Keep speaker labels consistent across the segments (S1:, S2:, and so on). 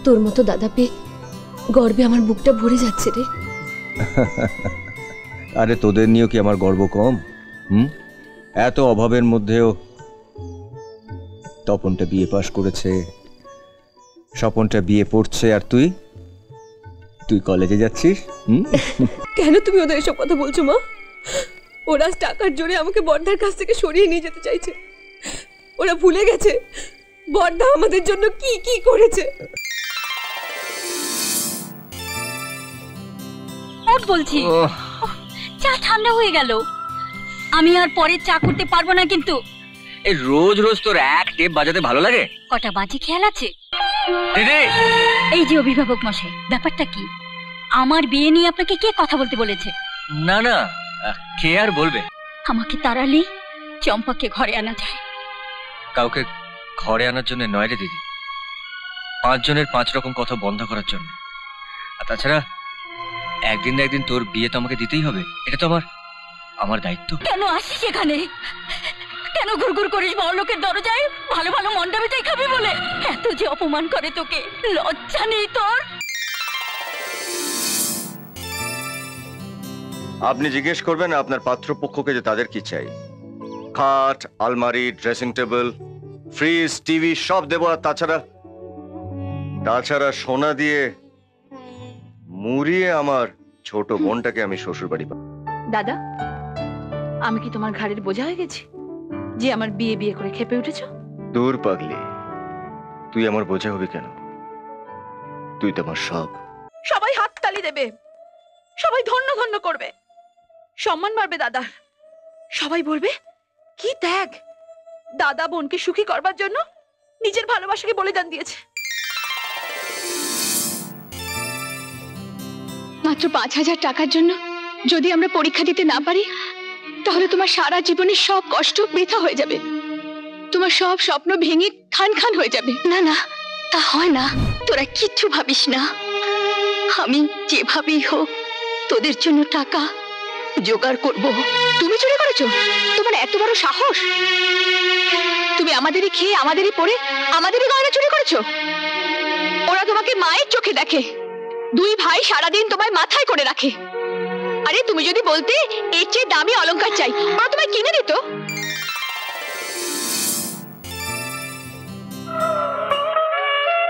S1: তোর মতো দাদা পেয়ে গর্বে আমার বুকটা ভরে যাচ্ছে রে।
S2: আরে তোদের নিয়েও কি আমার গর্ব কম? এত অভাবের মধ্যেও তপনটা বিয়ে পাশ করেছে, স্বপনটা বিয়ে পড়ছে, আর তুই তুই কলেজে যাচ্ছিস।
S1: কেন তুমি ওদের এসব কথা বলছো মা? ওরা টাকার জোরে আমাকে বর্দার কাছ থেকে সরিয়ে নিয়ে যেতে চাইছে। ওরা ভুলে গেছে বর্দা আমাদের জন্য কি কি করেছে।
S3: ওট বলছি, চা ঠান্ডা হয়ে গেল। আমি আর পরে চা করতে পারবো না কিন্তু।
S4: এই রোজ রোজ তোর এক টেপ বাজাতে ভালো লাগে?
S3: কটা বাজে খেয়াল আছে?
S4: দিদি,
S3: এই যে অভিভাবক মশাই, ব্যাপারটা কি? আমার বিয়ে নিয়ে আপনাকে কে কথা বলতে বলেছে?
S4: না না, কে আর বলবে?
S3: আমাকে তাড়ালে চম্পাকে ঘরে আনা যায়।
S4: কাউকে ঘরে আনার জন্য নয় রে দিদি, 5 জনের 5 রকম কথা বন্ধ করার জন্য। আর তাছাড়া একদিন না একদিন তোর বিয়ে তো আমাকে দিতেই হবে, এটা তো আমার দায়িত্ব।
S3: কেন আসিস এখানে? কেন ঘুরঘুর করিস বড়লোকের দরজায় ভালো ভালো মন্ডা মিঠাই খাবি বলে? এত যে অপমান করে তোকে, লজ্জা নেই তোর?
S2: আপনি জিজ্ঞেস করবেন আপনার পাত্রপক্ষকে যে তাদের কি চাই। খাট, আলমারি, ড্রেসিং টেবিল, ফ্রিজ, টিভি সব দেবো। আর তাছাড়া সোনা দিয়ে মুড়িয়ে আমার ছোট বোনটাকে আমি শ্বশুর বাড়ি পাবো।
S5: দাদা, আমি কি তোমার ঘাড়ের বোঝা হয়ে গেছি যে আমার বিয়ে বিয়ে করে খেপে উঠেছো?
S2: দূর পাগলি, তুই আমার বোঝা হবি কেন? তুই তো আমার সব।
S5: সবাই হাততালি দেবে, সবাই ধন্য ধন্য করবে, সম্মান বাড়বে দাদার। সবাই বলবে কি ত্যাগ, দাদা বোনকে সুখী করবার জন্য নিজের ভালোবাসাকে বলিদান দিয়েছে।
S6: মাত্র 5,000 টাকার জন্য যদি আমরা পরীক্ষা দিতে না পারি, তাহলে তোমার সারা জীবনের সব কষ্ট বৃথা হয়ে যাবে। তোমার সব স্বপ্ন ভেঙে খান খান হয়ে যাবে। না না, তা হয় না। তোরা কিচ্ছু ভাবিস না, আমি যেভাবেই হোক তোদের জন্য টাকা জোগাড় করব। তুমি চুরি করেছো? তোমার এত বড় সাহস! তুমি আমাদেরই খেয়ে, আমাদেরই পরে, আমাদেরই গয়না চুরি করেছো। ওরা তোমাকে মায়ের চোখে দেখে, 2 ভাই সারাদিন তোমায় মাথায় করে রাখে। আরে তুমি যদি বলতে এর চেয়ে দামি অলংকার চাই, ওরা তোমায় কিনে দিত।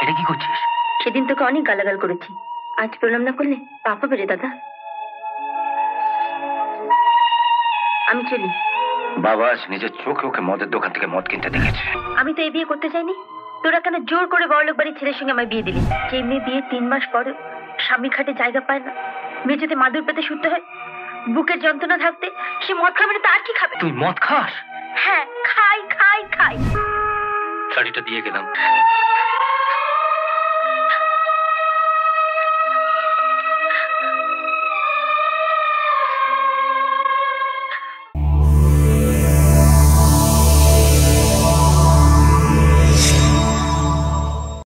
S4: এটা কি করছিস?
S3: সেদিন তোকে অনেক গালাগাল করেছি, আজ প্রণাম না করলে পাপ হবে রে দাদা। আমি চলি।
S4: বাবা আজ নিজের চোখে ওকে মদের দোকান থেকে মদ কিনতে দেখেছে।
S3: আমি তো এই বিয়ে করতে চাইনি, তোরা কেন জোর করে বড়লোক বাড়ির ছেলের সঙ্গে আমার বিয়ে দিলি? যে মেয়ে বিয়ে 3 মাস পরে স্বামী খাটে জায়গা পায় না, মেঝেতে মাদুর পেতে শুতে হয়, বুকের যন্ত্রণা থাকতে সে মদ খাবে না, তার কি খাবে?
S4: তুই মদ খাস?
S3: হ্যাঁ, খাই খাই খাই।
S4: শাড়িটা দিয়ে গেলাম।